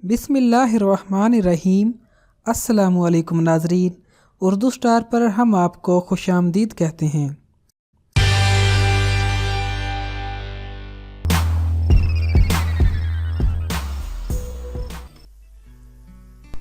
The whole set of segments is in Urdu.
بسم اللہ الرحمن الرحیم۔ السلام علیکم ناظرین، اردو سٹار پر ہم آپ کو خوش آمدید کہتے ہیں۔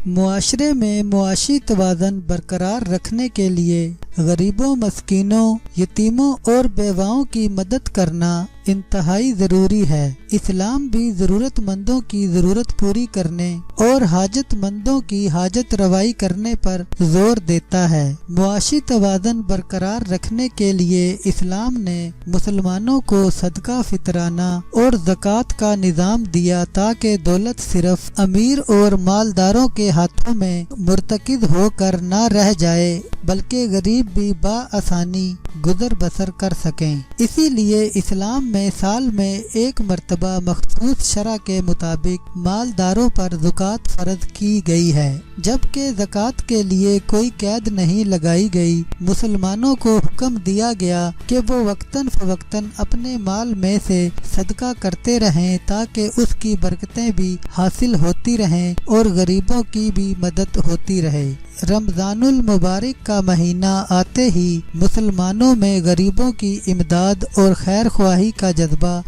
معاشرے میں معاشی توازن برقرار رکھنے کے لیے غریبوں، مسکینوں، یتیموں اور بیواؤں کی مدد کرنا انتہائی ضروری ہے۔ اسلام بھی ضرورت مندوں کی ضرورت پوری کرنے اور حاجت مندوں کی حاجت روائی کرنے پر زور دیتا ہے۔ معاشی توازن برقرار رکھنے کے لیے اسلام نے مسلمانوں کو صدقہ فطرانہ اور زکوٰۃ کا نظام دیا تاکہ دولت صرف امیر اور مالداروں کے ہاتھوں میں مرتکز ہو کر نہ رہ جائے بلکہ غریب بھی بآسانی گزر بسر کر سکیں۔ اسی لیے اسلام میں سال میں ایک مرتبہ مخصوص شرع کے مطابق مالداروں پر زکوٰۃ فرض کی گئی ہے، جبکہ زکوٰۃ کے لیے کوئی قید نہیں لگائی گئی۔ مسلمانوں کو حکم دیا گیا کہ وہ وقتاً فوقتاً اپنے مال میں سے صدقہ کرتے رہیں تاکہ اس کی برکتیں بھی حاصل ہوتی رہیں اور غریبوں کی بھی مدد ہوتی رہے۔ رمضان المبارک کا مہینہ آتے ہی مسلمانوں میں غریبوں کی امداد اور خیر خواہی کا جذبہ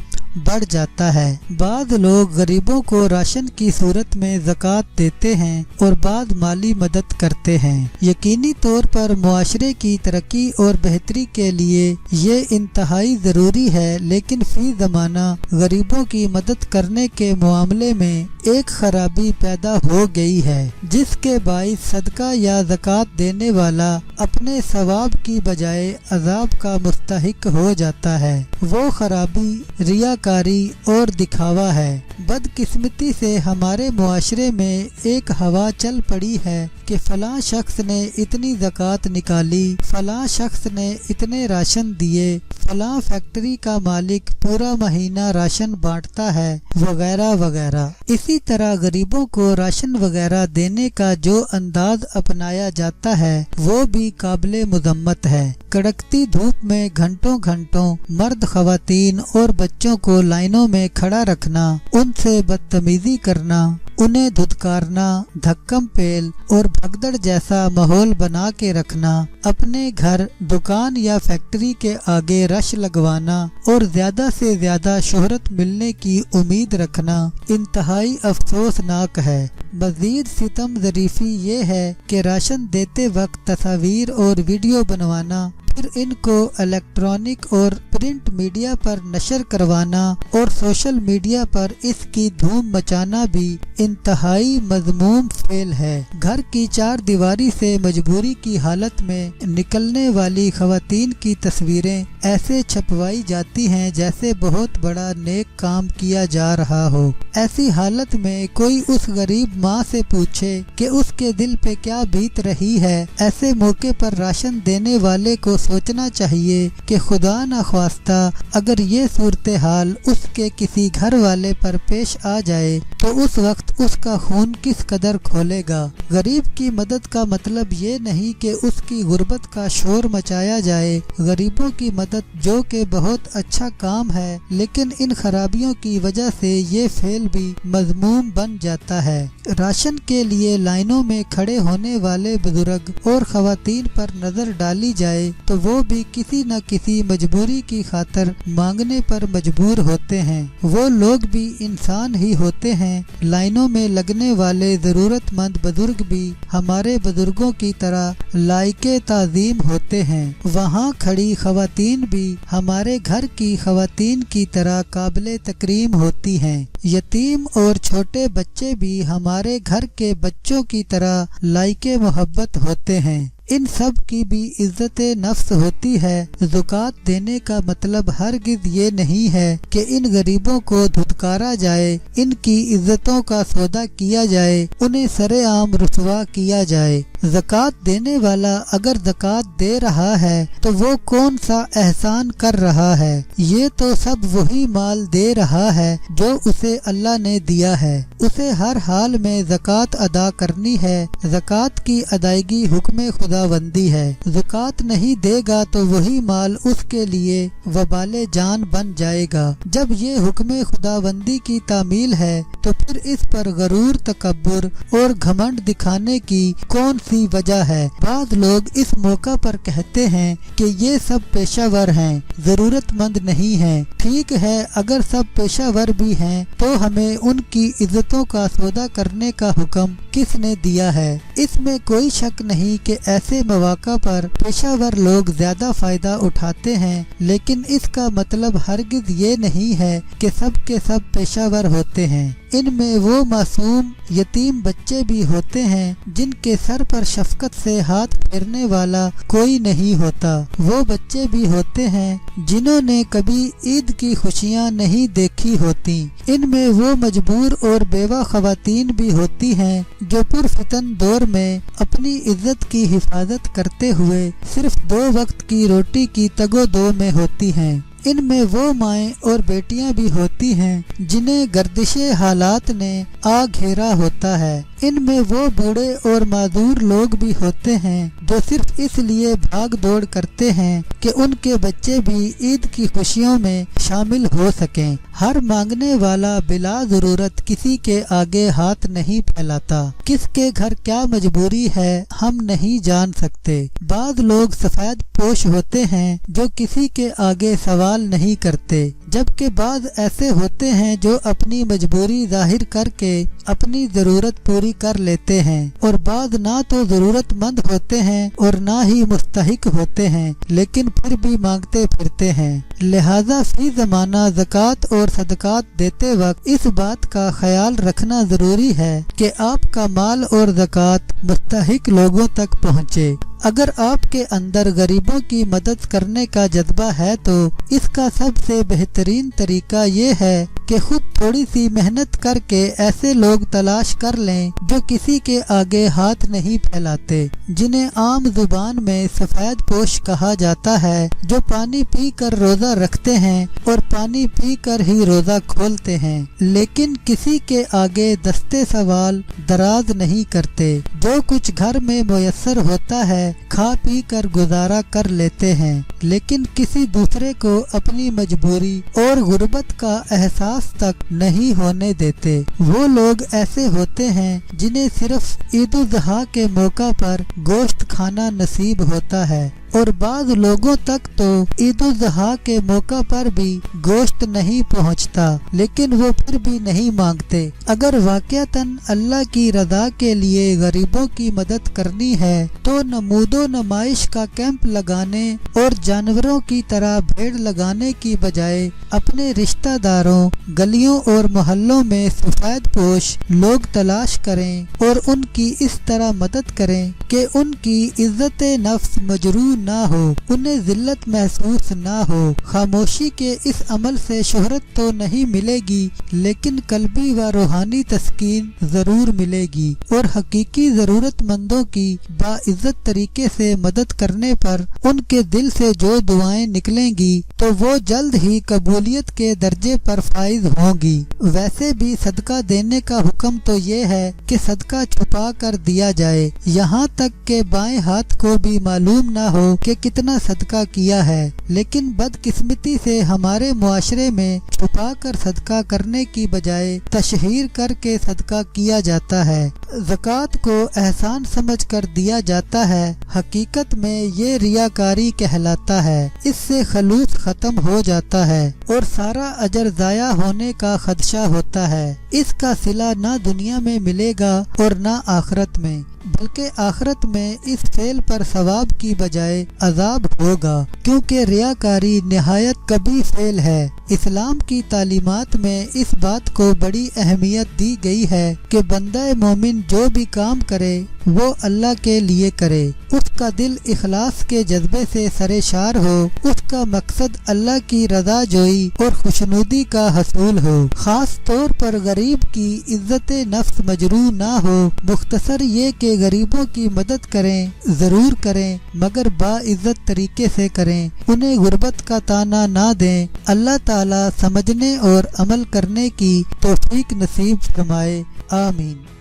بڑھ جاتا ہے۔ بعض لوگ غریبوں کو راشن کی صورت میں زکوٰۃ دیتے ہیں اور بعض مالی مدد کرتے ہیں۔ یقینی طور پر معاشرے کی ترقی اور بہتری کے لیے یہ انتہائی ضروری ہے، لیکن فی زمانہ غریبوں کی مدد کرنے کے معاملے میں ایک خرابی پیدا ہو گئی ہے، جس کے باعث صدقہ یا زکوٰۃ دینے والا اپنے ثواب کی بجائے عذاب کا مستحق ہو جاتا ہے۔ وہ خرابی ریاکاری اور دکھاوا ہے۔ بدقسمتی سے ہمارے معاشرے میں ایک ہوا چل پڑی ہے کہ فلاں شخص نے اتنی زکوٰۃ نکالی، فلاں شخص نے اتنے راشن دیے، فلاں فیکٹری کا مالک پورا مہینہ راشن بانٹتا ہے، وغیرہ وغیرہ۔ اسی طرح غریبوں کو راشن وغیرہ دینے کا جو انداز اپنایا جاتا ہے وہ بھی قابل مذمت ہے۔ کڑکتی دھوپ میں گھنٹوں گھنٹوں مرد، خواتین اور بچوں کو لائنوں میں کھڑا رکھنا، ان سے بدتمیزی کرنا، انہیں دھتکارنا، دھکم پیل اور بھگدڑ جیسا ماحول بنا کے رکھنا، اپنے گھر، دکان یا فیکٹری کے آگے رش لگوانا اور زیادہ سے زیادہ شہرت ملنے کی امید رکھنا انتہائی افسوسناک ہے۔ مزید ستم ظریفی یہ ہے کہ راشن دیتے وقت تصاویر اور ویڈیو بنوانا، پھر ان کو الیکٹرانک اور پرنٹ میڈیا پر نشر کروانا اور سوشل میڈیا پر اس کی دھوم مچانا بھی انتہائی مذموم فعل ہے۔ گھر کی چار دیواری سے مجبوری کی حالت میں نکلنے والی خواتین کی تصویریں ایسے چھپوائی جاتی ہیں جیسے بہت بڑا نیک کام کیا جا رہا ہو۔ ایسی حالت میں کوئی اس غریب ماں سے پوچھے کہ اس کے دل پہ کیا بیت رہی ہے۔ ایسے موقع پر راشن دینے والے کو سوچنا چاہیے کہ خدا نخواستہ اگر یہ صورتحال اس کے کسی گھر والے پر پیش آ جائے تو اس وقت اس کا خون کس قدر کھولے گا۔ غریب کی مدد کا مطلب یہ نہیں کہ اس کی غربت کا شور مچایا جائے۔ غریبوں کی مدد جو کہ بہت اچھا کام ہے، لیکن ان خرابیوں کی وجہ سے یہ فعل بھی مذموم بن جاتا ہے۔ راشن کے لیے لائنوں میں کھڑے ہونے والے بزرگ اور خواتین پر نظر ڈالی جائے تو وہ بھی کسی نہ کسی مجبوری کی خاطر مانگنے پر مجبور ہوتے ہیں۔ وہ لوگ بھی انسان ہی ہوتے ہیں۔ لائنوں میں لگنے والے ضرورت مند بزرگ بھی ہمارے بزرگوں کی طرح لائق تعظیم ہوتے ہیں۔ وہاں کھڑی خواتین بھی ہمارے گھر کی خواتین کی طرح قابل تکریم ہوتی ہیں۔ یتیم اور چھوٹے بچے بھی ہمارے گھر کے بچوں کی طرح لائق محبت ہوتے ہیں۔ ان سب کی بھی عزت نفس ہوتی ہے۔ زکوٰۃ دینے کا مطلب ہرگز یہ نہیں ہے کہ ان غریبوں کو دھتکارا جائے، ان کی عزتوں کا سودا کیا جائے، انہیں سر عام رسوا کیا جائے۔ زکوٰۃ دینے والا اگر زکوٰۃ دے رہا ہے تو وہ کون سا احسان کر رہا ہے؟ یہ تو سب وہی مال دے رہا ہے جو اسے اللہ نے دیا ہے۔ اسے ہر حال میں زکوٰۃ ادا کرنی ہے۔ زکوٰۃ کی ادائیگی حکم خداوندی ہے۔ زکوٰۃ نہیں دے گا تو وہی مال اس کے لیے وبال جان بن جائے گا۔ جب یہ حکم خداوندی کی تعمیل ہے تو پھر اس پر غرور، تکبر اور گھمنڈ دکھانے کی کون سی وجہ ہے؟ بعض لوگ اس موقع پر کہتے ہیں کہ یہ سب پیشہ ور ہیں، ضرورت مند نہیں ہیں۔ ٹھیک ہے، اگر سب پیشہ ور بھی ہیں تو ہمیں ان کی عزتوں کا سودا کرنے کا حکم کس نے دیا ہے؟ اس میں کوئی شک نہیں کہ ایسے مواقع پر پیشہ ور لوگ زیادہ فائدہ اٹھاتے ہیں، لیکن اس کا مطلب ہرگز یہ نہیں ہے کہ سب کے سب پیشہ ور ہوتے ہیں۔ ان میں وہ معصوم یتیم بچے بھی ہوتے ہیں جن کے سر پر شفقت سے ہاتھ پھیرنے والا کوئی نہیں ہوتا۔ وہ بچے بھی ہوتے ہیں جنہوں نے کبھی عید کی خوشیاں نہیں دیکھی ہوتی۔ ان میں وہ مجبور اور بیوہ خواتین بھی ہوتی ہیں جو پرفتن دور میں اپنی عزت کی حفاظت کرتے ہوئے صرف 2 وقت کی روٹی کی تگ و دو میں ہوتی ہیں۔ ان میں وہ مائیں اور بیٹیاں بھی ہوتی ہیں جنہیں گردش حالات نے آ گھیرا ہوتا ہے۔ ان میں وہ بوڑھے اور معذور لوگ بھی ہوتے ہیں جو صرف اس لیے بھاگ دوڑ کرتے ہیں کہ ان کے بچے بھی عید کی خوشیوں میں شامل ہو سکیں۔ ہر مانگنے والا بلا ضرورت کسی کے آگے ہاتھ نہیں پھیلاتا۔ کس کے گھر کیا مجبوری ہے ہم نہیں جان سکتے۔ بعض لوگ سفید پوش ہوتے ہیں جو کسی کے آگے سوال نہیں کرتے، جبکہ بعض ایسے ہوتے ہیں جو اپنی مجبوری ظاہر کر کے اپنی ضرورت پوری کر لیتے ہیں، اور بعض نہ تو ضرورت مند ہوتے ہیں اور نہ ہی مستحق ہوتے ہیں لیکن پھر بھی مانگتے پھرتے ہیں۔ لہذا فی زمانہ زکوٰۃ اور صدقات دیتے وقت اس بات کا خیال رکھنا ضروری ہے کہ آپ کا مال اور زکوٰۃ مستحق لوگوں تک پہنچے۔ اگر آپ کے اندر غریبوں کی مدد کرنے کا جذبہ ہے تو اس کا سب سے بہترین طریقہ یہ ہے کہ خود تھوڑی سی محنت کر کے ایسے لوگ تلاش کر لیں جو کسی کے آگے ہاتھ نہیں پھیلاتے، جنہیں عام زبان میں سفید پوش کہا جاتا ہے، جو پانی پی کر روزہ رکھتے ہیں اور پانی پی کر ہی روزہ کھولتے ہیں، لیکن کسی کے آگے دستے سوال دراز نہیں کرتے۔ جو کچھ گھر میں میسر ہوتا ہے کھا پی کر گزارا کر لیتے ہیں، لیکن کسی دوسرے کو اپنی مجبوری اور غربت کا احساس تک نہیں ہونے دیتے۔ وہ لوگ ایسے ہوتے ہیں جنہیں صرف عید الاضحیٰ کے موقع پر گوشت کھانا نصیب ہوتا ہے، اور بعض لوگوں تک تو عید الاضحیٰ کے موقع پر بھی گوشت نہیں پہنچتا، لیکن وہ پھر بھی نہیں مانگتے۔ اگر واقعتاً اللہ کی رضا کے لیے غریبوں کی مدد کرنی ہے تو نمود و نمائش کا کیمپ لگانے اور جانوروں کی طرح بھیڑ لگانے کی بجائے اپنے رشتہ داروں، گلیوں اور محلوں میں سفید پوش لوگ تلاش کریں اور ان کی اس طرح مدد کریں کہ ان کی عزت نفس مجروح نہ ہو، انہیں ذلت محسوس نہ ہو۔ خاموشی کے اس عمل سے شہرت تو نہیں ملے گی، لیکن قلبی و روحانی تسکین ضرور ملے گی، اور حقیقی ضرورت مندوں کی باعزت طریقے سے مدد کرنے پر ان کے دل سے جو دعائیں نکلیں گی تو وہ جلد ہی قبولیت کے درجے پر فائز ہوں گی۔ ویسے بھی صدقہ دینے کا حکم تو یہ ہے کہ صدقہ چھپا کر دیا جائے، یہاں تک کہ بائیں ہاتھ کو بھی معلوم نہ ہو کہ کتنا صدقہ کیا ہے، لیکن بدقسمتی سے ہمارے معاشرے میں چھپا کر صدقہ کرنے کی بجائے تشہیر کر کے صدقہ کیا جاتا ہے۔ زکوٰۃ کو احسان سمجھ کر دیا جاتا ہے، حقیقت میں یہ ریاکاری کہلاتا ہے۔ اس سے خلوص ختم ہو جاتا ہے اور سارا اجر ضائع ہونے کا خدشہ ہوتا ہے۔ اس کا صلہ نہ دنیا میں ملے گا اور نہ آخرت میں، بلکہ آخرت میں اس فعل پر ثواب کی بجائے عذاب ہوگا، کیونکہ ریاکاری نہایت کبیح فعل ہے۔ اسلام کی تعلیمات میں اس بات کو بڑی اہمیت دی گئی ہے کہ بندہ مومن جو بھی کام کرے وہ اللہ کے لیے کرے، اس کا دل اخلاص کے جذبے سے سرشار ہو، اس کا مقصد اللہ کی رضا جوئی اور خوشنودی کا حصول ہو، خاص طور پر غریب کی عزت نفس مجروح نہ ہو۔ مختصر یہ کہ غریبوں کی مدد کریں، ضرور کریں، مگر باعزت طریقے سے کریں، انہیں غربت کا طعنہ نہ دیں۔ اللہ تعالی سمجھنے اور عمل کرنے کی توفیق نصیب فرمائے، آمین۔